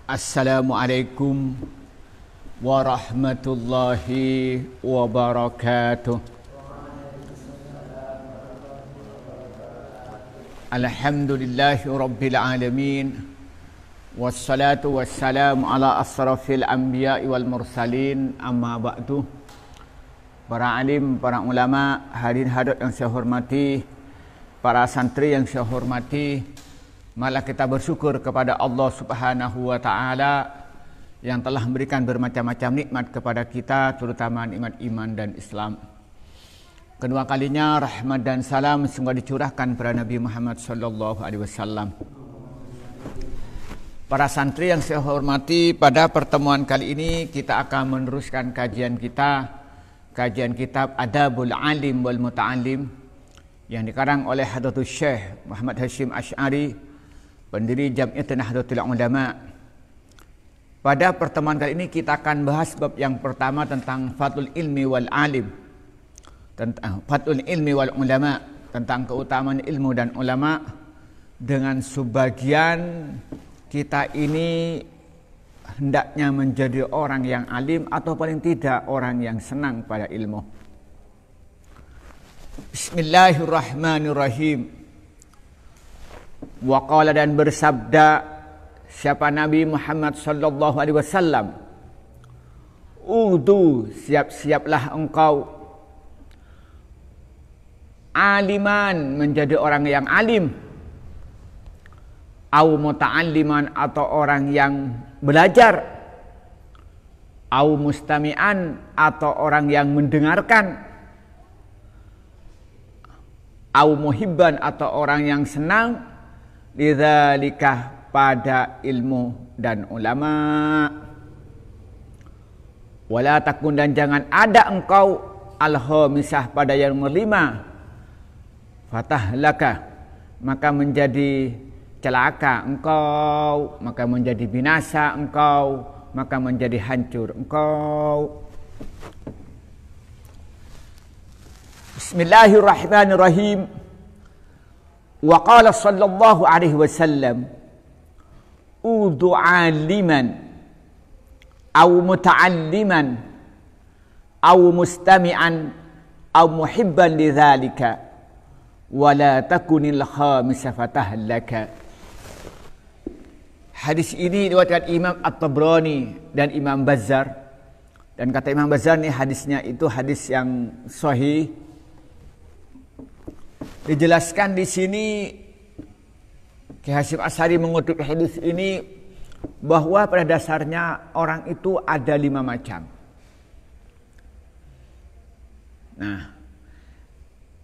Assalamualaikum warahmatullahi wabarakatuh. Alhamdulillahi rabbil alamin. Wassalatu wassalamu ala asrafil anbiya'i wal mursalin. Amma ba'du. Para alim, para ulama, hadirin hadirat yang saya hormati, para santri yang saya hormati, malah kita bersyukur kepada Allah Subhanahu wa taala yang telah memberikan bermacam-macam nikmat kepada kita, terutama nikmat iman dan Islam. Kedua kalinya rahmat dan salam semoga dicurahkan kepada Nabi Muhammad sallallahu alaihi wasallam. Para santri yang saya hormati, pada pertemuan kali ini kita akan meneruskan kajian kitab Adabul Alim wal Muta'allim yang dikarang oleh Hadratus Syekh Muhammad Hashim Asy'ari, pendiri Jam'iyat Nahdlatul Ulama. Pada pertemuan kali ini kita akan bahas bab yang pertama tentang Fadlul Ilmi wal Alim, tentang Fadlul Ilmi wal Ulama, tentang keutamaan ilmu dan ulama, dengan sebagian kita ini hendaknya menjadi orang yang alim atau paling tidak orang yang senang pada ilmu. Bismillahirrahmanirrahim. Wa qala, dan bersabda siapa Nabi Muhammad sallallahu alaihi wasallam, udu, siap-siaplah engkau, aliman, menjadi orang yang alim, au muta'alliman, atau orang yang belajar, au mustami'an, atau orang yang mendengarkan, au muhibban, atau orang yang senang, lidzalika, pada ilmu dan ulama. Wala takun, dan jangan ada engkau, al-khamisah, pada yang kelima, fatahlaka, maka menjadi celaka engkau, maka menjadi binasa engkau, maka menjadi hancur engkau. Bismillahirrahmanirrahim. Wa qala sallallahu alaihi wasallam, udu aliman aw muta'alliman aw mustami'an aw muhibban lidzalika wala takunil khamisa fatahlaka. Hadis ini diriwayatkan Imam At-Tabrani dan Imam Bazzar, dan kata Imam Bazzar ini hadisnya itu hadis yang sahih. Dijelaskan di sini Ki Hasyim Asy'ari mengutip hadis ini bahwa pada dasarnya orang itu ada 5 macam. Nah,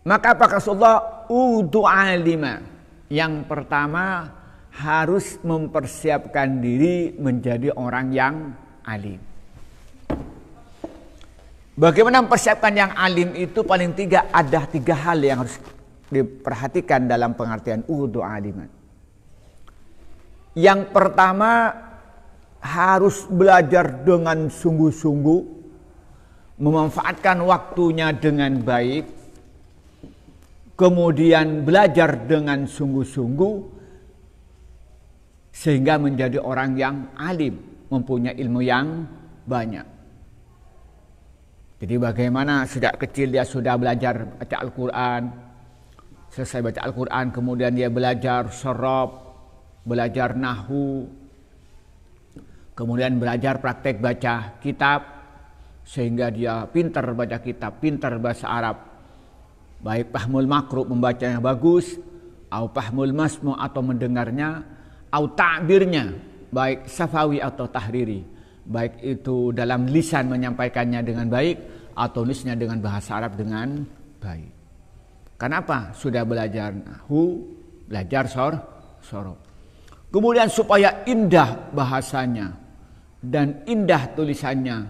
maka apa Rasulullah, udu alima, yang pertama harus mempersiapkan diri menjadi orang yang alim. Bagaimana mempersiapkan yang alim itu? Paling tidak ada 3 hal yang harus diperhatikan dalam pengertian udu aliman. Yang pertama, harus belajar dengan sungguh-sungguh, memanfaatkan waktunya dengan baik, kemudian belajar dengan sungguh-sungguh sehingga menjadi orang yang alim, mempunyai ilmu yang banyak. Jadi bagaimana sejak kecil dia sudah belajar baca Al-Quran, selesai baca Al-Quran kemudian dia belajar sorob, belajar nahwu, kemudian belajar praktek baca kitab, sehingga dia pintar baca kitab, pintar bahasa Arab, baik fahmul makruh, membacanya bagus, au fahmul masmu, atau mendengarnya, au ta'birnya, baik safawi atau tahriri, baik itu dalam lisan menyampaikannya dengan baik atau nulisnya dengan bahasa Arab dengan baik. Kenapa? Sudah belajar nahwu, belajar sorob. Kemudian supaya indah bahasanya dan indah tulisannya,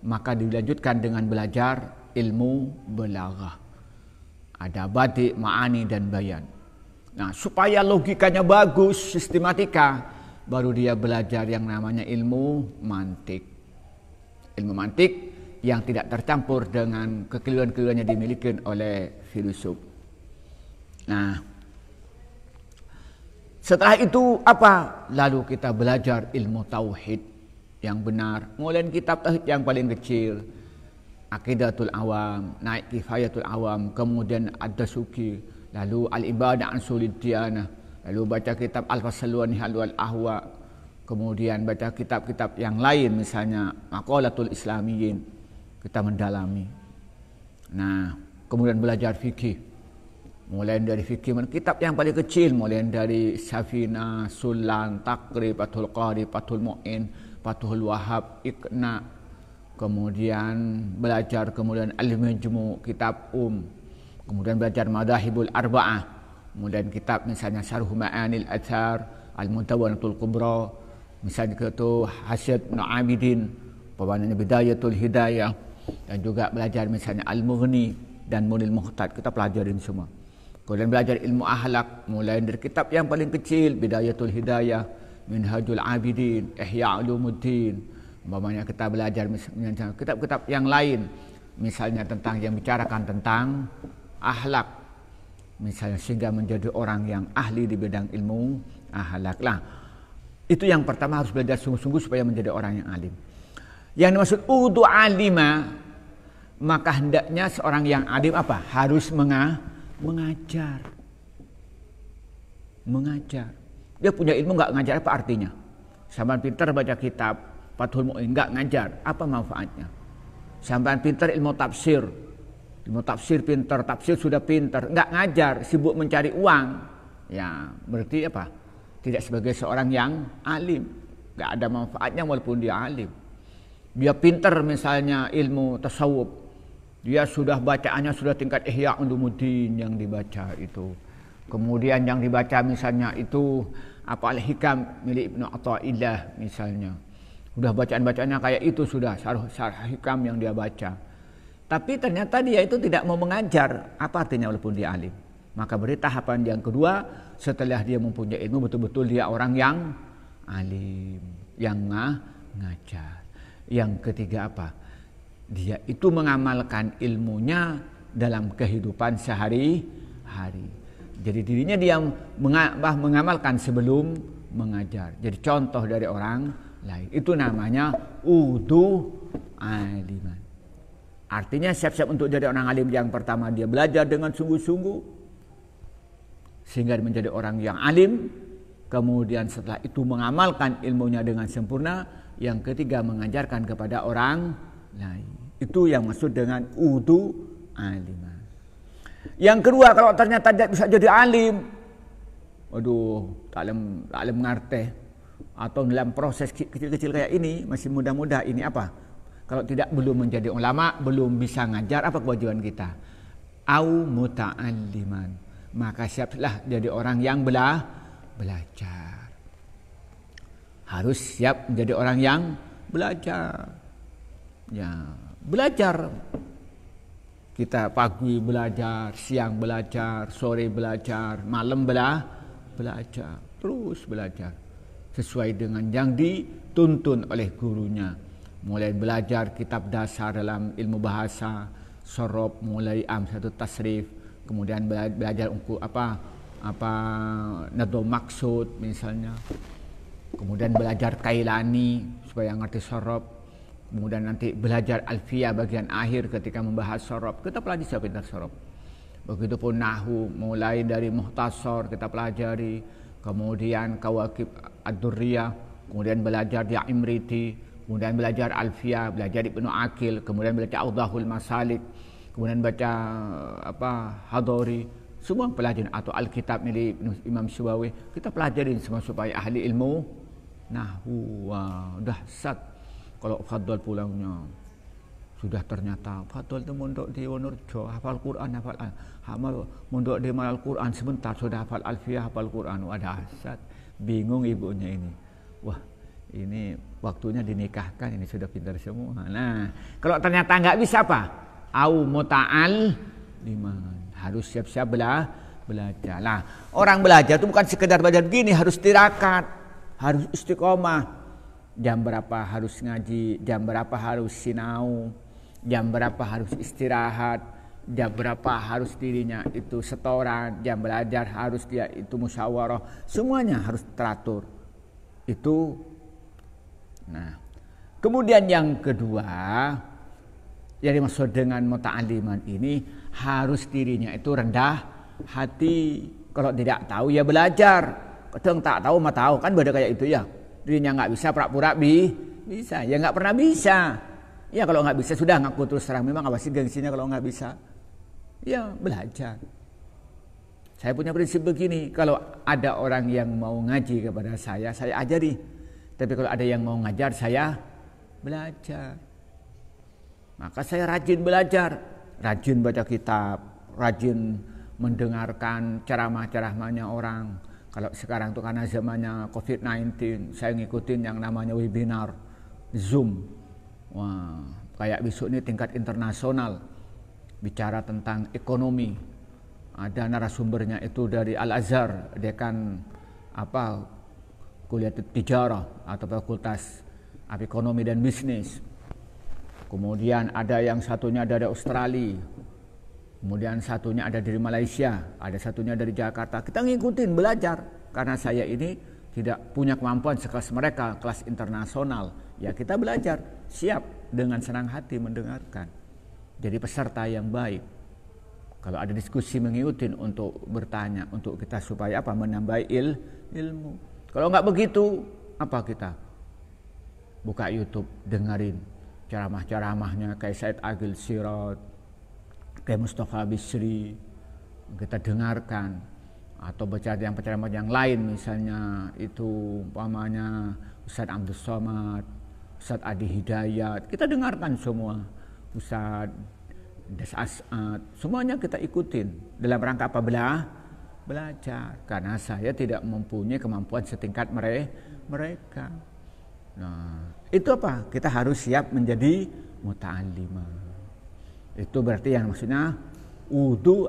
maka dilanjutkan dengan belajar ilmu balaghah. Ada badi, ma'ani, dan bayan. Nah, supaya logikanya bagus, sistematika, baru dia belajar yang namanya ilmu mantik. Ilmu mantik yang tidak tercampur dengan kekeliruan-kekeliruan yang dimiliki oleh filosof. Nah, Setelah itu apa? Lalu kita belajar ilmu tauhid yang benar. Mulai kitab tauhid yang paling kecil, Aqidatul Awam, naik Kifayatul Awam, kemudian Ad-Dasuki, lalu Al-Ibadah an Sulid Diyanah, lalu baca kitab Al-Fasalwan Halwal Ahwa, kemudian baca kitab-kitab yang lain misalnya Maqalatul Islamiyin, kita mendalami. Nah, kemudian belajar fikih. Mulai dari fikih, kitab yang paling kecil, mulai dari Safina, Sulan, Taqrib, Fathul Qari, Fathul Mu'in, Fathul Wahab, Iqna, kemudian belajar kemudian Al-Majmu, kitab kemudian belajar Madahibul Arba'ah, kemudian kitab misalnya Syarh Ma'anil Athar, Al-Mutawwanatul Kubra, misalnya itu Hasyid bin Abidin, pewananya Bidayatul Hidayah, dan juga belajar misalnya Al-Mughni dan Munil Muhtad, kita pelajarin semua. Kemudian belajar ilmu akhlak, mulai dari kitab yang paling kecil, Bidayatul Hidayah, Minhajul Abidin, Ihya Ulumuddin. Umpamanya kita belajar misalnya kitab-kitab yang lain, misalnya tentang yang bicarakan tentang akhlak, misalnya sehingga menjadi orang yang ahli di bidang ilmu akhlak. Lah, itu yang pertama, harus belajar sungguh-sungguh supaya menjadi orang yang alim. Yang dimaksud udu alima, maka hendaknya seorang yang alim apa? Harus mengajar. Dia punya ilmu nggak ngajar, apa artinya? Sampai pintar baca kitab Fathul Mu'in nggak ngajar, apa manfaatnya? Sampai pintar ilmu tafsir pintar, tafsir sudah pintar, nggak ngajar, sibuk mencari uang, ya berarti apa? Tidak sebagai seorang yang alim, nggak ada manfaatnya walaupun dia alim. Dia pintar misalnya ilmu tasawuf, dia sudah bacaannya sudah tingkat Ihya Ulumuddin yang dibaca itu. Kemudian yang dibaca misalnya itu apa Al-Hikam milik Ibnu Athaillah misalnya. Sudah bacaan-bacaannya kayak itu, sudah syarah hikam yang dia baca. Tapi ternyata dia itu tidak mau mengajar. Apa artinya walaupun dia alim? Maka beri tahapan yang kedua, setelah dia mempunyai ilmu, betul-betul dia orang yang alim, yang ngajar. Yang ketiga apa? Dia itu mengamalkan ilmunya dalam kehidupan sehari-hari. Jadi dirinya dia mengamalkan sebelum mengajar. Jadi contoh dari orang lain. Itu namanya udu aliman. Artinya siap-siap untuk jadi orang alim. Yang pertama dia belajar dengan sungguh-sungguh sehingga menjadi orang yang alim. Kemudian setelah itu mengamalkan ilmunya dengan sempurna. Yang ketiga mengajarkan kepada orang lain. Itu yang maksud dengan udu aliman. Yang kedua, kalau ternyata tidak bisa jadi alim, waduh, tak alim ngerti, atau dalam proses kecil-kecil kayak ini, masih muda-muda, ini apa? Kalau belum menjadi ulama, belum bisa ngajar, apa kewajiban kita? Au muta'alliman. Maka siaplah jadi orang yang belajar. Harus siap menjadi orang yang belajar. Ya, belajar. Kita pagi belajar, siang belajar, sore belajar, malam belajar, terus belajar sesuai dengan yang dituntun oleh gurunya. Mulai belajar kitab dasar dalam ilmu bahasa, sorob, mulai satu tasrif, kemudian belajar apa nado maksud misalnya, kemudian belajar kailani supaya ngerti sorob. Kemudian nanti belajar alfiyah bagian akhir ketika membahas sorob. Kita pelajari siapa pintar sorob. Begitupun nahu, mulai dari muhtasor kita pelajari. Kemudian kawakib ad-durriyah. Kemudian belajar di Imriti. Kemudian belajar alfiyah, belajar Ibnu Aqil. Kemudian belajar Awdahul Masalik. Kemudian baca Hadori. Semua pelajaran atau Alkitab milik Imam Syuwawi. Kita pelajarin semua supaya ahli ilmu nahu. Wah, dahsyat. Kalau Fadol pulangnya sudah ternyata Fadol itu mondok di Wonurjo, hafal Quran, hafal mondok di Malal Quran sebentar sudah hafal alfiyah, hafal Quran. Ada asat, bingung ibunya ini. Wah, ini waktunya dinikahkan, ini sudah pintar semua. Nah, kalau ternyata nggak bisa apa? Au muta'al liman. Harus siap-siap belajar. Lah, orang belajar itu bukan sekedar belajar begini, harus tirakat, harus istiqomah. Jam berapa harus ngaji, jam berapa harus sinau, jam berapa harus istirahat, jam berapa harus dirinya itu setoran, jam belajar harus dia itu musyawarah, semuanya harus teratur. Itu. Nah, kemudian yang kedua, yang dimaksud dengan muta'alliman ini harus dirinya itu rendah hati. Kalau tidak tahu ya belajar. Kadang tak tahu mah tahu, kan beda kayak itu ya. Dirinya nggak bisa pura-pura bisa, ya nggak pernah bisa. Ya kalau nggak bisa sudah ngaku terus terang, memang apa sih gengsinya kalau nggak bisa? Ya belajar. Saya punya prinsip begini, kalau ada orang yang mau ngaji kepada saya ajari. Tapi kalau ada yang mau ngajar, saya belajar. Maka saya rajin belajar, rajin baca kitab, rajin mendengarkan ceramah-ceramahnya orang. Kalau sekarang itu karena zamannya COVID-19, saya ngikutin yang namanya webinar, Zoom. Wah, kayak besok ini tingkat internasional, bicara tentang ekonomi. Ada narasumbernya itu dari Al-Azhar, dekan kuliah tijarah atau fakultas ekonomi dan bisnis. Kemudian ada yang satunya dari Australia, kemudian satunya ada dari Malaysia, ada satunya dari Jakarta. Kita ngikutin belajar karena saya ini tidak punya kemampuan sekelas mereka, kelas internasional. Ya kita belajar, siap dengan senang hati mendengarkan. Jadi peserta yang baik. Kalau ada diskusi mengikuti untuk bertanya, untuk kita supaya menambah ilmu. Kalau nggak begitu, kita buka YouTube, dengerin ceramah-ceramahnya kayak Said Agil Sirot, kayak Mustafa Bisri, kita dengarkan. Atau baca yang ceramah yang lain, misalnya itu umpamanya Ustaz Abdul Somad, Ustaz Adi Hidayat, kita dengarkan semua. Ustaz As'ad, semuanya kita ikutin dalam rangka belajar, karena saya tidak mempunyai kemampuan setingkat mereka. Nah, itu kita harus siap menjadi muta'allimah. Itu berarti yang maksudnya udu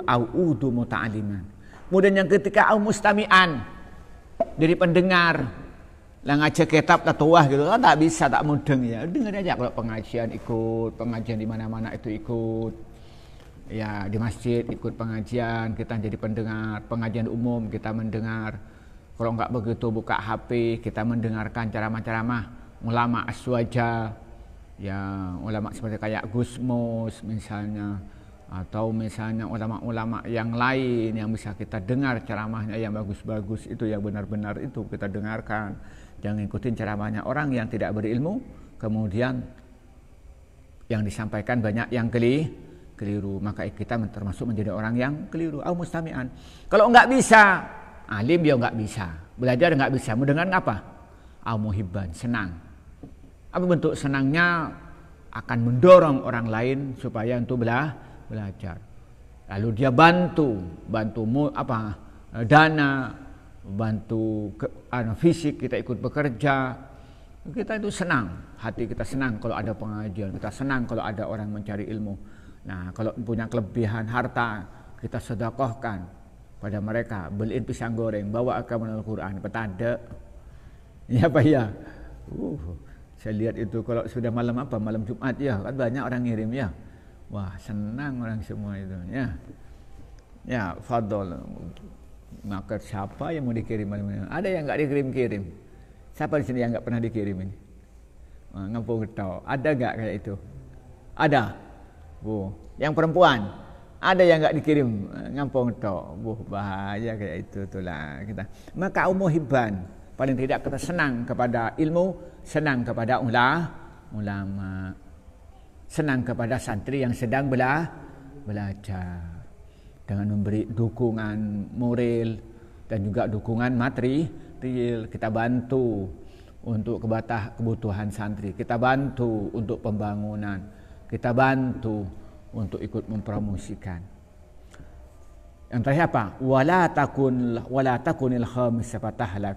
muta'alliman. Kemudian yang ketiga mustami'an, dari pendengar. Lah ngaca kitab tatuah gitu kan tak bisa, tak mudeng ya. Dengar aja kalau pengajian ikut, pengajian di mana-mana itu ikut. Ya di masjid ikut pengajian, kita jadi pendengar, pengajian umum kita mendengar. Kalau enggak begitu buka HP, kita mendengarkan ceramah-ceramah ulama aswaja. Ya ulama seperti kayak Gusmus misalnya, atau misalnya ulama-ulama yang lain yang bisa kita dengar ceramahnya yang bagus-bagus, itu yang benar-benar itu kita dengarkan. Jangan ikutin ceramahnya orang yang tidak berilmu, kemudian yang disampaikan banyak yang keliru, maka kita termasuk menjadi orang yang keliru. Mustami'an. Kalau enggak bisa, alim ya enggak bisa, belajar enggak bisa, mendengar apa? Muhibban, senang. Apa bentuk senangnya? Akan mendorong orang lain supaya untuk belajar. Lalu dia bantu dana, bantu fisik, kita ikut bekerja, kita itu senang, hati kita senang kalau ada pengajian, kita senang kalau ada orang mencari ilmu. Nah, kalau punya kelebihan harta, kita sedekahkan pada mereka, beliin pisang goreng, bawa ke Al-Quran, petanda. Ya Pak ya. Saya lihat itu kalau sudah malam Jumat ya, kan banyak orang ngirim ya. Wah, senang orang semua itu ya. Ya, fadol. Maka siapa yang mau dikirim? Ada yang nggak dikirim-kirim? Siapa di sini yang nggak pernah dikirim ini? Ngampung tahu. Ada nggak kayak itu? Ada. Yang perempuan ada yang nggak dikirim? Ngampung tahu. Bahaya kayak itu itulah kita. Maka muhibban, paling tidak kita senang kepada ilmu, senang kepada ulama, senang kepada santri yang sedang belajar. Dengan memberi dukungan moral dan juga dukungan material, kita bantu untuk kebutuhan santri, kita bantu untuk pembangunan, kita bantu untuk ikut mempromosikan. Yang terakhir apa? Wala takunil khamis fatahlak.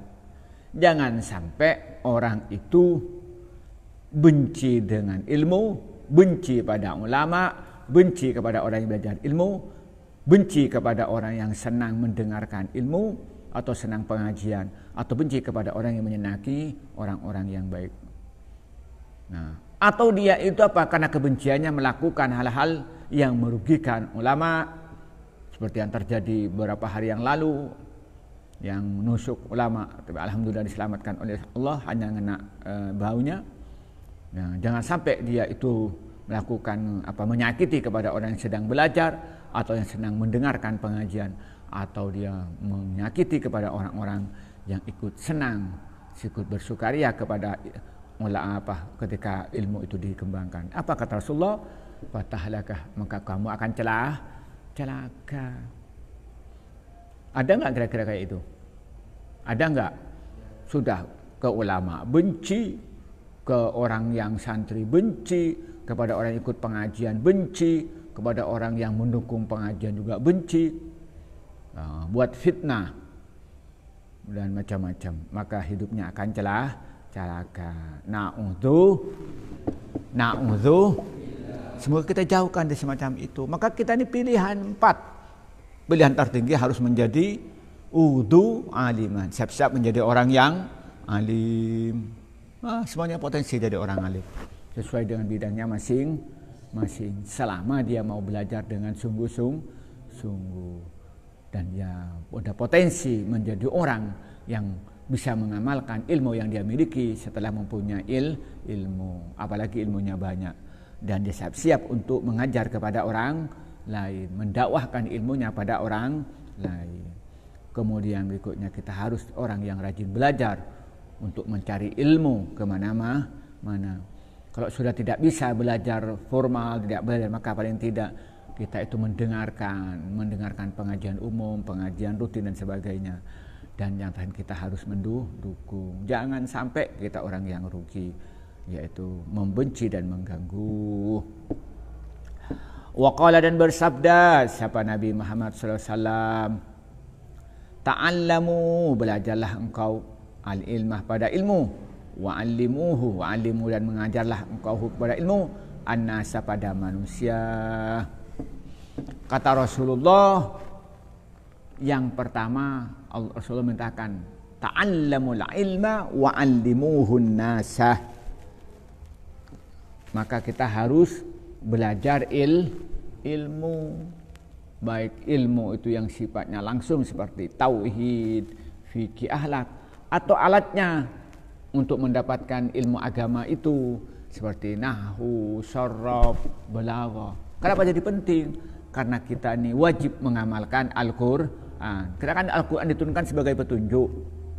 Jangan sampai orang itu benci dengan ilmu, benci pada ulama, benci kepada orang yang belajar ilmu, benci kepada orang yang senang mendengarkan ilmu atau senang pengajian, atau benci kepada orang yang menyenangi orang-orang yang baik. Nah, Atau dia itu apa? Karena kebenciannya melakukan hal-hal yang merugikan ulama, seperti yang terjadi beberapa hari yang lalu, yang nusuk ulama, tapi alhamdulillah diselamatkan oleh Allah, hanya kena baunya. Nah, jangan sampai dia itu melakukan menyakiti kepada orang yang sedang belajar atau yang sedang mendengarkan pengajian, atau dia menyakiti kepada orang-orang yang ikut senang, ikut bersukaria kepada ketika ilmu itu dikembangkan. Apa kata Rasulullah? Fatahlakah, maka kamu akan celaka. Ada nggak kira-kira kayak itu? Ada nggak? Sudah ke ulama benci, ke orang yang santri benci, kepada orang yang ikut pengajian benci, kepada orang yang mendukung pengajian juga benci, buat fitnah dan macam-macam, maka hidupnya akan celaka. Na'udzu. Semoga kita jauhkan dari semacam itu. Maka kita ini pilihan 4. Pilihan tertinggi harus menjadi aliman. Siap-siap menjadi orang yang alim. Semuanya potensi jadi orang alim. Sesuai dengan bidangnya masing-masing. Selama dia mau belajar dengan sungguh-sungguh. Dan dia ada potensi menjadi orang yang bisa mengamalkan ilmu yang dia miliki setelah mempunyai ilmu. Apalagi ilmunya banyak. Dan dia siap-siap untuk mengajar kepada orang lain, mendakwahkan ilmunya pada orang lain. Kemudian berikutnya kita harus orang yang rajin belajar untuk mencari ilmu kemana-mana. Kalau sudah tidak bisa belajar formal, tidak belajar, maka paling tidak kita itu mendengarkan pengajian umum, pengajian rutin dan sebagainya. Dan yang lain kita harus mendukung. Jangan sampai kita orang yang rugi, yaitu membenci dan mengganggu. Waqala, dan bersabda siapa Nabi Muhammad SAW, ta'allamu, belajarlah engkau al-ilmah pada ilmu, wa'allimuhu, wa'allimu, dan mengajarlah engkau kepada ilmu, an-nasa, pada manusia. Kata Rasulullah, yang pertama Rasulullah mintakan ta'allamul ilma wa'allimuhun nasa. Maka kita harus belajar ilmu, baik ilmu itu yang sifatnya langsung seperti tauhid, fikih, akhlak, atau alatnya untuk mendapatkan ilmu agama itu seperti nahwu, sharaf, balaghah. Kenapa jadi penting? Karena kita ini wajib mengamalkan Al-Quran. Karena kan Al-Quran diturunkan sebagai petunjuk,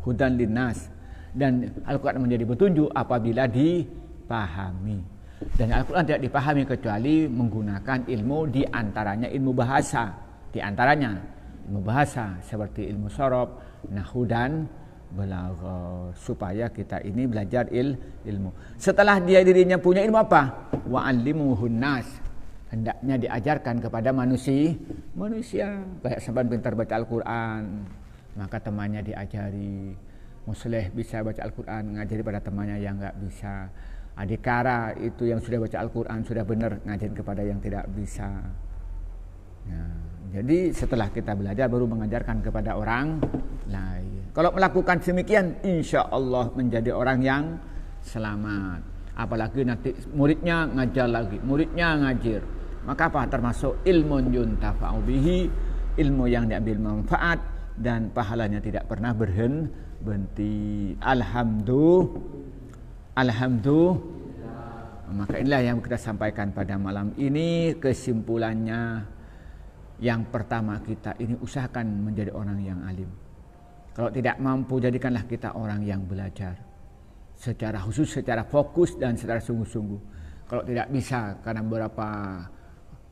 hudan linnas, dan Al-Quran menjadi petunjuk apabila dipahami. Dan Al-Quran tidak dipahami kecuali menggunakan ilmu, diantaranya ilmu bahasa, seperti ilmu sharaf, nahwu, dan balaghah, supaya kita ini belajar ilmu. Setelah dirinya punya ilmu apa? Wa'allimuhun nas, hendaknya diajarkan kepada manusia. Kayak sampai pintar baca Al-Quran, maka temannya diajari. Musleh bisa baca Al-Quran, ngajari pada temannya yang enggak bisa. Adikara itu yang sudah baca Al-Quran, sudah benar, ngajarin kepada yang tidak bisa. Nah, jadi setelah kita belajar baru mengajarkan kepada orang lain. Kalau melakukan demikian, insya Allah menjadi orang yang selamat. Apalagi nanti muridnya ngajar lagi, muridnya ngajir. Maka apa? Termasuk ilmun yuntafa'u bihi, ilmu yang diambil manfaat dan pahalanya tidak pernah berhenti. Alhamdulillah. Maka inilah yang kita sampaikan pada malam ini. Kesimpulannya, yang pertama, kita ini usahakan menjadi orang yang alim. Kalau tidak mampu, jadikanlah kita orang yang belajar secara khusus, secara fokus, dan secara sungguh-sungguh. Kalau tidak bisa karena beberapa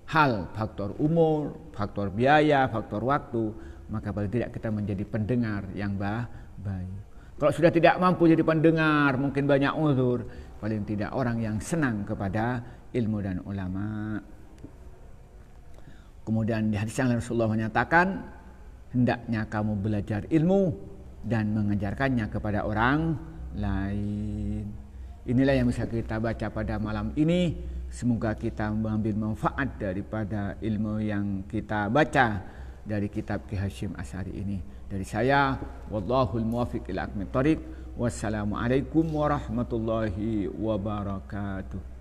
hal, faktor umur, faktor biaya, faktor waktu, maka paling tidak kita menjadi pendengar yang baik. Kalau sudah tidak mampu jadi pendengar, mungkin banyak uzur, paling tidak orang yang senang kepada ilmu dan ulama. Kemudian di hadis yang Rasulullah menyatakan, hendaknya kamu belajar ilmu dan mengajarkannya kepada orang lain. Inilah yang bisa kita baca pada malam ini. Semoga kita mengambil manfaat daripada ilmu yang kita baca dari kitab Ki Hasyim Asy'ari ini. Dari saya, wallahul muwaffiq ila aqwamit thoriq. Wassalamualaikum warahmatullahi wabarakatuh.